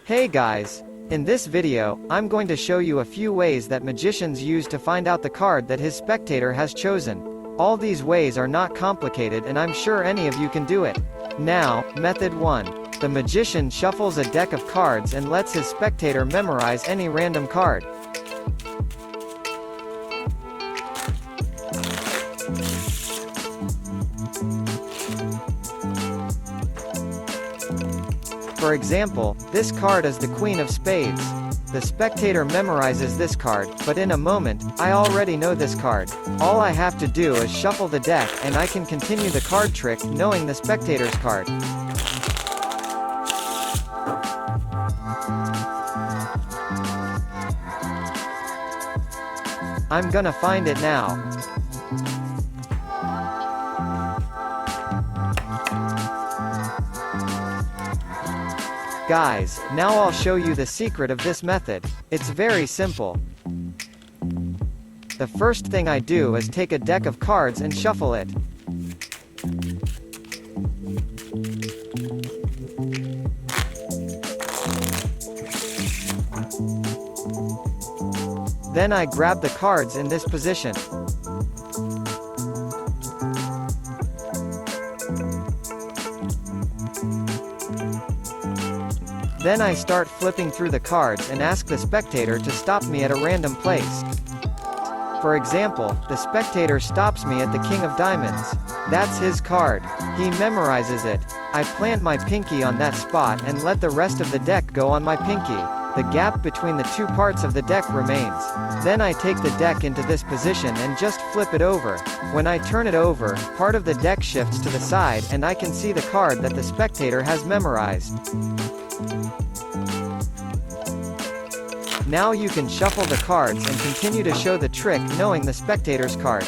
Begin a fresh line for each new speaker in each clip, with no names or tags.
Hey guys! In this video, I'm going to show you a few ways that magicians use to find out the card that his spectator has chosen. All these ways are not complicated and I'm sure any of you can do it. Now, method 1. The magician shuffles a deck of cards and lets his spectator memorize any random card. For example, this card is the Queen of Spades. The spectator memorizes this card, but in a moment, I already know this card. All I have to do is shuffle the deck and I can continue the card trick knowing the spectator's card. I'm gonna find it now. Guys, now I'll show you the secret of this method. It's very simple. The first thing I do is take a deck of cards and shuffle it. Then I grab the cards in this position. Then I start flipping through the cards and ask the spectator to stop me at a random place. For example, the spectator stops me at the King of Diamonds. That's his card. He memorizes it. I plant my pinky on that spot and let the rest of the deck go on my pinky. The gap between the two parts of the deck remains. Then I take the deck into this position and just flip it over. When I turn it over, part of the deck shifts to the side and I can see the card that the spectator has memorized. Now you can shuffle the cards and continue to show the trick knowing the spectator's card.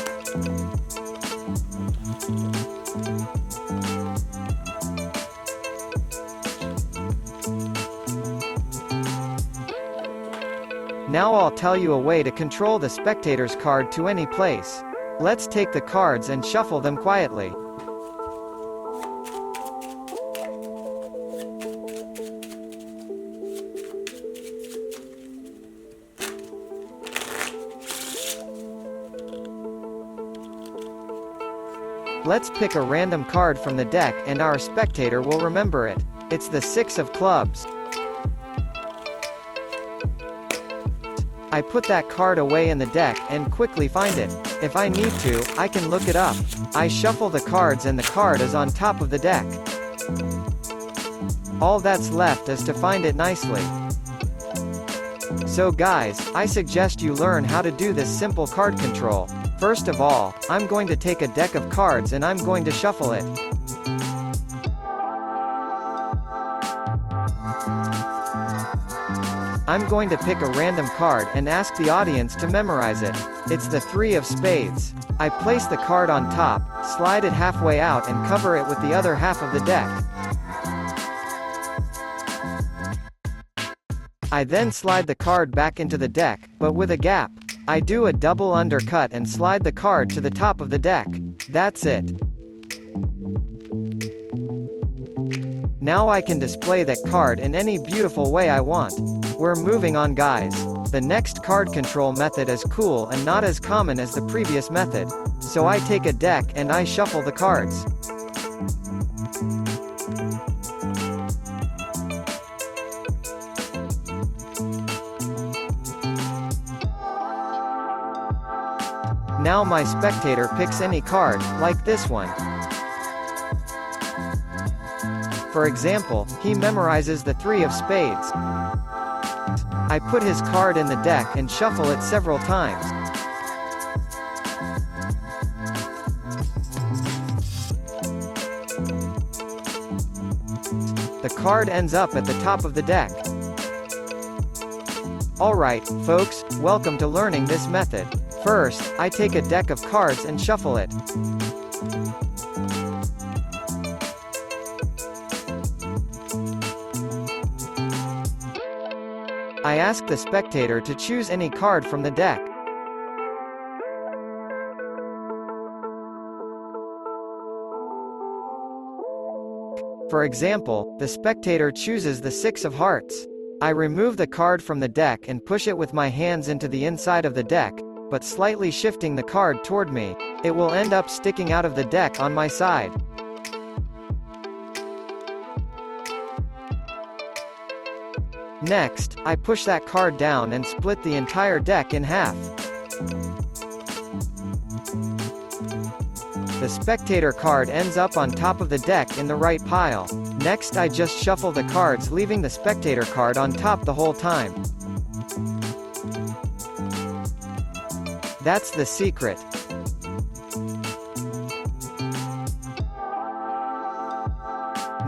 Now I'll tell you a way to control the spectator's card to any place. Let's take the cards and shuffle them quietly. Let's pick a random card from the deck and our spectator will remember it. It's the 6 of clubs. I put that card away in the deck and quickly find it. If I need to, I can look it up. I shuffle the cards and the card is on top of the deck. All that's left is to find it nicely. So guys, I suggest you learn how to do this simple card control. First of all, I'm going to take a deck of cards and I'm going to shuffle it. I'm going to pick a random card and ask the audience to memorize it. It's the 3 of Spades. I place the card on top, slide it halfway out and cover it with the other half of the deck. I then slide the card back into the deck, but with a gap. I do a double undercut and slide the card to the top of the deck. That's it. Now I can display that card in any beautiful way I want. We're moving on, guys. The next card control method is cool and not as common as the previous method. So I take a deck and I shuffle the cards. Now my spectator picks any card, like this one. For example, he memorizes the 3 of Spades. I put his card in the deck and shuffle it several times. The card ends up at the top of the deck. Alright, folks, welcome to learning this method. First, I take a deck of cards and shuffle it. I ask the spectator to choose any card from the deck. For example, the spectator chooses the 6 of hearts. I remove the card from the deck and push it with my hands into the inside of the deck, but slightly shifting the card toward me. It will end up sticking out of the deck on my side. Next, I push that card down and split the entire deck in half. The spectator card ends up on top of the deck in the right pile. Next, I just shuffle the cards, leaving the spectator card on top the whole time. That's the secret.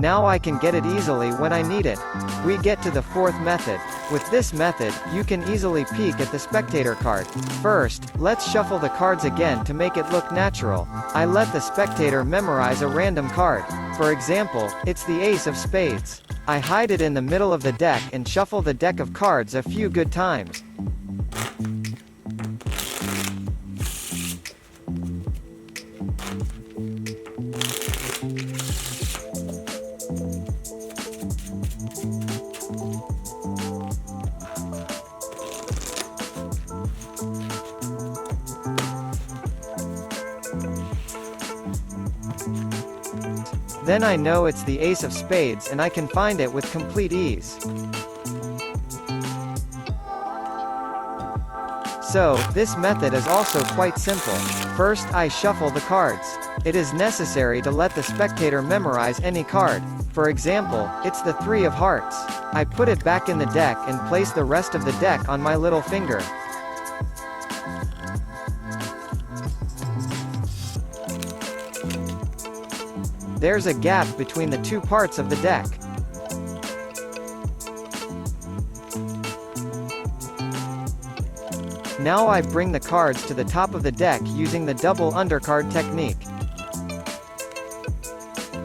Now I can get it easily when I need it. We get to the fourth method. With this method, you can easily peek at the spectator card. First, let's shuffle the cards again to make it look natural. I let the spectator memorize a random card. For example, it's the ace of spades. I hide it in the middle of the deck and shuffle the deck of cards a few good times. Then I know it's the ace of spades and I can find it with complete ease. So, this method is also quite simple. First, I shuffle the cards. It is necessary to let the spectator memorize any card. For example, it's the 3 of hearts. I put it back in the deck and place the rest of the deck on my little finger. There's a gap between the two parts of the deck. Now I bring the cards to the top of the deck using the double undercard technique.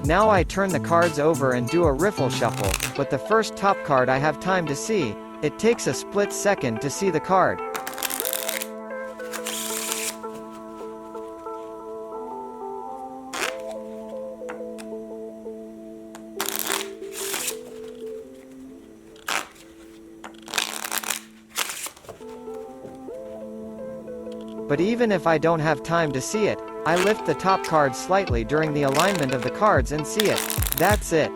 Now I turn the cards over and do a riffle shuffle, but the first top card I have time to see. It takes a split second to see the card. But even if I don't have time to see it, I lift the top card slightly during the alignment of the cards and see it. That's it.